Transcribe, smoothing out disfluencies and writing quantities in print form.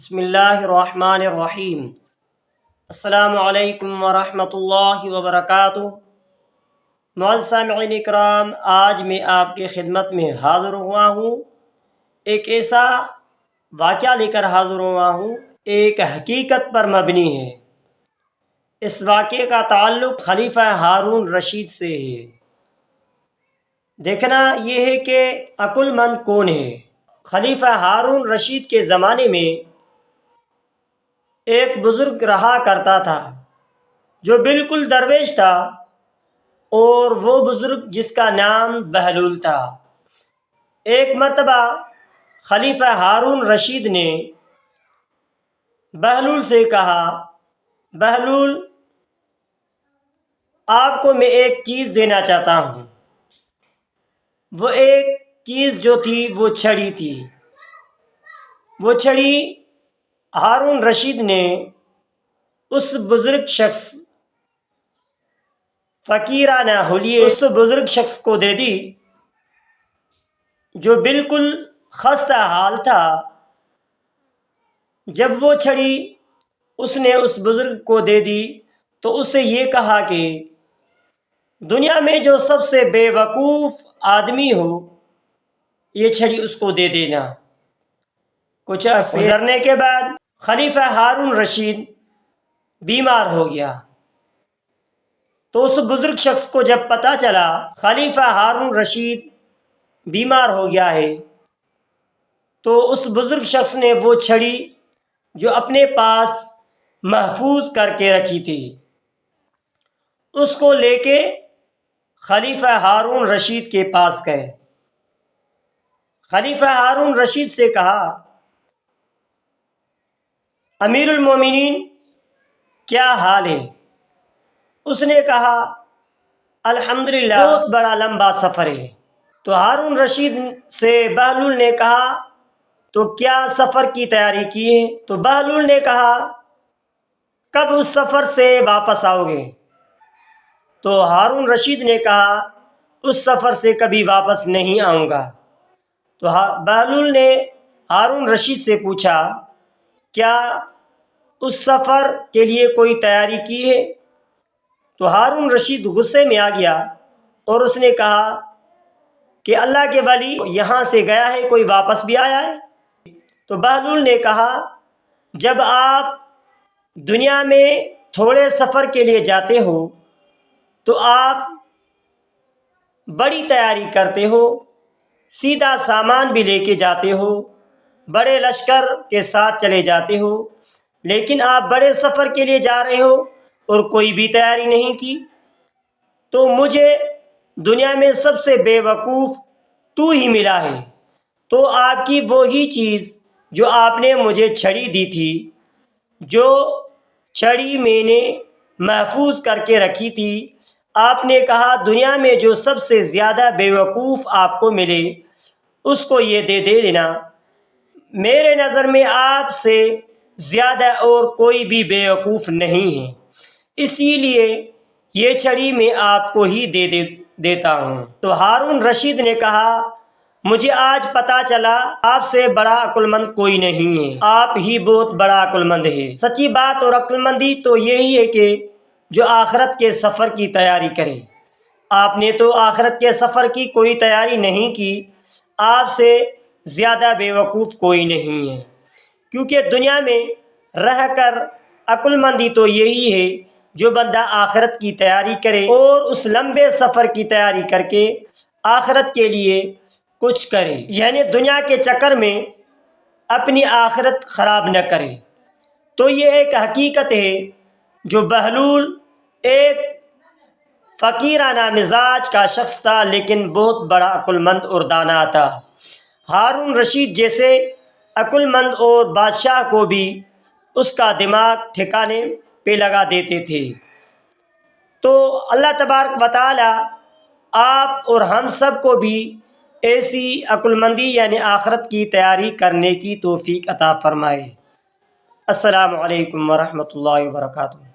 بسم اللہ الرحمن الرحیم۔ السلام علیکم ورحمۃ اللہ وبرکاتہ۔ معزز سامعین اکرام، آج میں آپ کی خدمت میں حاضر ہوا ہوں، ایک ایسا واقعہ لے کر حاضر ہوا ہوں، ایک حقیقت پر مبنی ہے۔ اس واقعے کا تعلق خلیفہ ہارون رشید سے ہے۔ دیکھنا یہ ہے کہ عقل مند کون ہے۔ خلیفہ ہارون رشید کے زمانے میں ایک بزرگ رہا کرتا تھا جو بالکل درویش تھا، اور وہ بزرگ جس کا نام بہلول تھا۔ ایک مرتبہ خلیفہ ہارون رشید نے بہلول سے کہا، بہلول، آپ کو میں ایک چیز دینا چاہتا ہوں۔ وہ ایک چیز جو تھی وہ چھڑی تھی۔ وہ چھڑی ہارون رشید نے اس بزرگ شخص، فقیرانہ حلیے اس بزرگ شخص کو دے دی جو بالکل خستہ حال تھا۔ جب وہ چھڑی اس نے اس بزرگ کو دے دی تو اس سے یہ کہا کہ دنیا میں جو سب سے بے وقوف آدمی ہو، یہ چھڑی اس کو دے دینا۔ کچھ عرصے گزرنے کے بعد خلیفہ ہارون رشید بیمار ہو گیا، تو اس بزرگ شخص کو جب پتہ چلا خلیفہ ہارون رشید بیمار ہو گیا ہے، تو اس بزرگ شخص نے وہ چھڑی جو اپنے پاس محفوظ کر کے رکھی تھی، اس کو لے کے خلیفہ ہارون رشید کے پاس گئے۔ خلیفہ ہارون رشید سے کہا، امیر المومنین، کیا حال ہے؟ اس نے کہا، الحمدللہ، بہت بڑا لمبا سفر ہے۔ تو ہارون رشید سے بہلول نے کہا، تو کیا سفر کی تیاری کی ہے؟ تو بہلول نے کہا، کب اس سفر سے واپس آؤ گے؟ تو ہارون رشید نے کہا، اس سفر سے کبھی واپس نہیں آؤں گا۔ تو بہلول نے ہارون رشید سے پوچھا، کیا اس سفر کے لیے کوئی تیاری کی ہے؟ تو ہارون رشید غصے میں آ گیا اور اس نے کہا کہ اللہ کے ولی یہاں سے گیا ہے، کوئی واپس بھی آیا ہے؟ تو بہلول نے کہا، جب آپ دنیا میں تھوڑے سفر کے لیے جاتے ہو تو آپ بڑی تیاری کرتے ہو، سیدھا سامان بھی لے کے جاتے ہو، بڑے لشکر کے ساتھ چلے جاتے ہو، لیکن آپ بڑے سفر کے لیے جا رہے ہو اور کوئی بھی تیاری نہیں کی، تو مجھے دنیا میں سب سے بے وقوف تو ہی ملا ہے۔ تو آپ کی وہی چیز جو آپ نے مجھے چھڑی دی تھی، جو چھڑی میں نے محفوظ کر کے رکھی تھی، آپ نے کہا دنیا میں جو سب سے زیادہ بے وقوف آپ کو ملے اس کو یہ دے دینا۔ میرے نظر میں آپ سے زیادہ اور کوئی بھی بے وقوف نہیں ہے، اسی لیے یہ چھڑی میں آپ کو ہی دیتا ہوں۔ تو ہارون رشید نے کہا، مجھے آج پتہ چلا آپ سے بڑا عقل مند کوئی نہیں ہے، آپ ہی بہت بڑا عقل مند ہے۔ سچی بات اور عقل مندی تو یہی ہے کہ جو آخرت کے سفر کی تیاری کرے۔ آپ نے تو آخرت کے سفر کی کوئی تیاری نہیں کی، آپ سے زیادہ بے وقوف کوئی نہیں ہے، کیونکہ دنیا میں رہ کر عقل مندی تو یہی ہے جو بندہ آخرت کی تیاری کرے اور اس لمبے سفر کی تیاری کر کے آخرت کے لیے کچھ کرے، یعنی دنیا کے چکر میں اپنی آخرت خراب نہ کرے۔ تو یہ ایک حقیقت ہے جو بہلول ایک فقیرانہ مزاج کا شخص تھا، لیکن بہت بڑا عقل مند اور دانا تھا۔ ہارون رشید جیسے عقل مند اور بادشاہ کو بھی اس کا دماغ ٹھکانے پہ لگا دیتے تھے۔ تو اللہ تبارک و تعالی آپ اور ہم سب کو بھی ایسی عقل مندی یعنی آخرت کی تیاری کرنے کی توفیق عطا فرمائے۔ السلام علیکم ورحمۃ اللہ وبرکاتہ۔